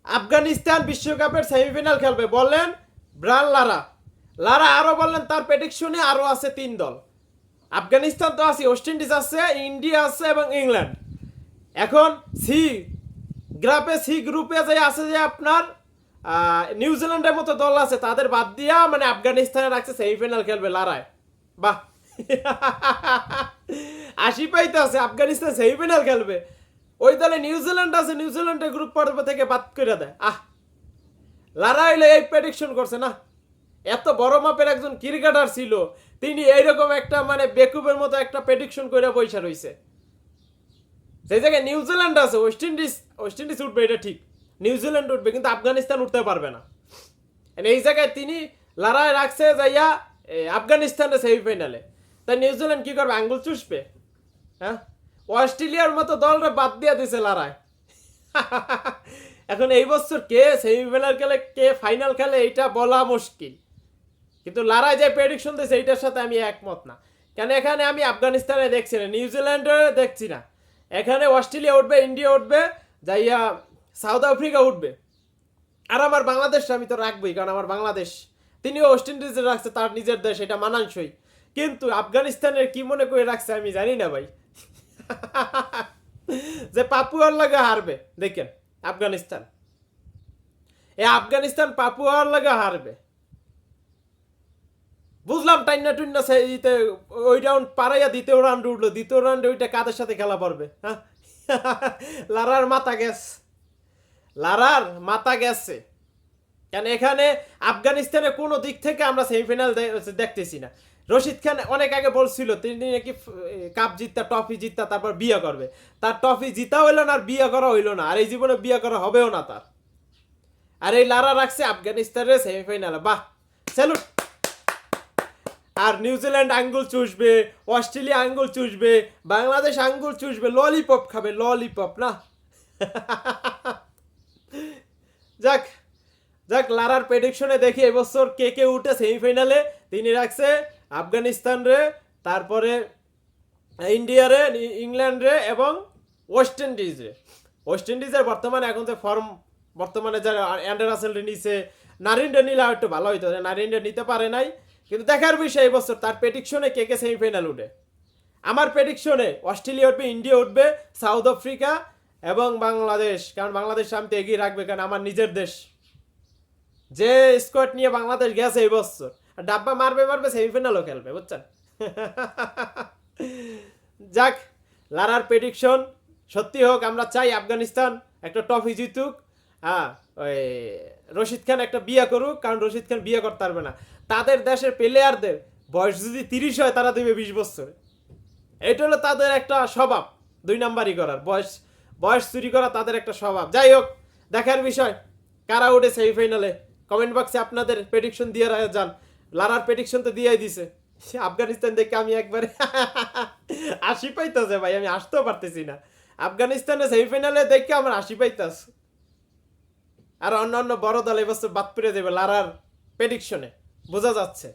আফগানিস্তান বিশ্বকাপের সেমিফাইনাল খেলবে বললেন ব্রান লারা। লারা আরও বললেন তার প্রেডিকশনে আরও আছে 3 দল। আফগানিস্তান তো আছে, ওয়েস্ট ইন্ডিজ আছে, ইন্ডিয়া আছে এবং ইংল্যান্ড। এখন সি গ্রুপে যে আছে যে আপনার নিউজিল্যান্ডের মতো দল আছে, তাদের বাদ দিয়া মানে আফগানিস্তানে রাখছে সেমিফাইনাল খেলবে লারায়। বাহ আশি পাইতে আছে আফগানিস্তান সেমিফাইনাল খেলবে। ওই দলে নিউজিল্যান্ড আছে, নিউজিল্যান্ডের গ্রুপ পর্ব থেকে বাদ করে দেয়। লারা হইলে এই প্রেডিকশন করছে না। এত বড় মাপের একজন ক্রিকেটার ছিল, তিনি এইরকম একটা মানে বেকুবের মতো একটা প্রেডিকশন করে বৈশা রয়েছে। সেই জায়গায় নিউজিল্যান্ড আছে, ওয়েস্ট ইন্ডিজ উঠবে, এটা ঠিক। নিউজিল্যান্ড উঠবে কিন্তু আফগানিস্তান উঠতে পারবে না। এই জায়গায় তিনি লড়াই রাখছে যাইয়া আফগানিস্তানের সেমিফাইনালে। তাই নিউজিল্যান্ড কি করবে, আঙ্গুল চুষবে? হ্যাঁ, অস্ট্রেলিয়ার মতো দলটা বাদ দিয়ে দিছে লড়াই। এখন এই বছর কে সেমিফাইনাল খেলে কে ফাইনাল খেলে এইটা বলা মুশকিল, কিন্তু লড়াই যে প্রেডিকশন দিয়েছে এইটার সাথে আমি একমত না। কেন এখানে আমি আফগানিস্তানে দেখছি না, নিউজিল্যান্ডে দেখছি না। এখানে অস্ট্রেলিয়া উঠবে, ইন্ডিয়া উঠবে, যাইয়া সাউথ আফ্রিকা উঠবে। আর আমার বাংলাদেশ আমি তো রাখবই, কারণ আমার বাংলাদেশ। তিনিও ওয়েস্ট ইন্ডিজে রাখছে, তার নিজের দেশ, এটা মানানসই। কিন্তু আফগানিস্তানের কি মনে করে রাখছে আমি জানি না ভাই। যে পাপুয়ার লাগে হারবে, দেখেন আফগানিস্তান। আফগানিস্তান পাপুয়ার লাগে হারবে। বুঝলাম টাইনা টুইনা ওই রাউন্ড পারাইয়া দ্বিতীয় রাউন্ড উঠলো, দ্বিতীয় রাউন্ডে ওইটা কাদের সাথে খেলা পড়বে? হ্যাঁ, লারার মাথা গেছে, লারার মাথা গেছে। কেন এখানে আফগানিস্তানের কোনো দিক থেকে আমরা সেমিফাইনাল দেখতেছি না। রশিদ খান অনেক আগে বলছিল তিনি নাকি কাপ জিততা, ট্রফি জিততা, তারপর বিয়ে করবে। তার ট্রফি জিতা হইলো না, আর বিয়ে করা হইলো না, আর এই জীবনে বিয়ে করা হবেও না তার। আর এই লারা রাখছে আফগানিস্তানের সেমিফাইনালে। বাহ, স্যালুট। আর নিউজিল্যান্ড আঙ্গুল চুষবে, অস্ট্রেলিয়া আঙ্গুল চুষবে, বাংলাদেশ আঙ্গুল চুষবে, ললিপপ খাবে, ললিপপ না। যাক যাক, লারার প্রেডিকশনে দেখি এবছর কে কে উঠে সেমিফাইনালে। তিনি রাখছে আফগানিস্তান রে, তারপরে ইন্ডিয়া রে, ইংল্যান্ড রে এবং ওয়েস্ট ইন্ডিজ রে। ওয়েস্ট ইন্ডিজের বর্তমানে এখন যে ফর্ম, বর্তমানে যারা অ্যান্ডার রাসেল নিছে, নারিনডে নিলে একটু ভালো হইতো, নারিনডে নিতে পারে নাই। কিন্তু দেখার বিষয় এবছর তার প্রেডিকশনে কে কে সেমিফাইনাল উঠে। আমার প্রেডিকশনে অস্ট্রেলিয়া উঠবে, ইন্ডিয়া উঠবে, সাউথ আফ্রিকা এবং বাংলাদেশ। কারণ বাংলাদেশ আমি তো এগিয়ে রাখবে, কারণ আমার নিজের দেশ। যে স্কোয়াড নিয়ে বাংলাদেশ গেছে এই বছর, ডাব্বা মারবে মারবে, সেমিফাইনালও খেলবে, বুঝছেন? যাক, লারার প্রেডিকশন সত্যি হোক, আমরা চাই আফগানিস্তান একটা ট্রফি জিতুক। হ্যাঁ, ওই রশিদ খান একটা বিয়ে করুক, কারণ রশিদ খান বিয়ে করতে পারবে না। তাদের দেশের প্লেয়ারদের বয়স যদি 30 হয়, তারা দেবে 20 বছর। এটা হলো তাদের একটা স্বভাব, 2 নাম্বারই করার, বয়স চুরি করা তাদের একটা স্বভাব। যাই হোক, দেখার বিষয় কারা উঠে সেমিফাইনালে। কমেন্ট বক্সে আপনাদের প্রেডিকশন দিয়ে যান। লারার প্রেডিকশন তো দিয়েই দিছে। আফগানিস্তান দেখে আমি একবারে হাসি পাইতেছে ভাই, আমি আসতেও পারতেছি না। আফগানিস্তানের সেমিফাইনালে দেখে আমার হাসি পাইতেছে। আর অন্য অন্য বড় দল এবছর বাদ পড়ে দেবে লারার প্রেডিকশনে, বোঝা যাচ্ছে।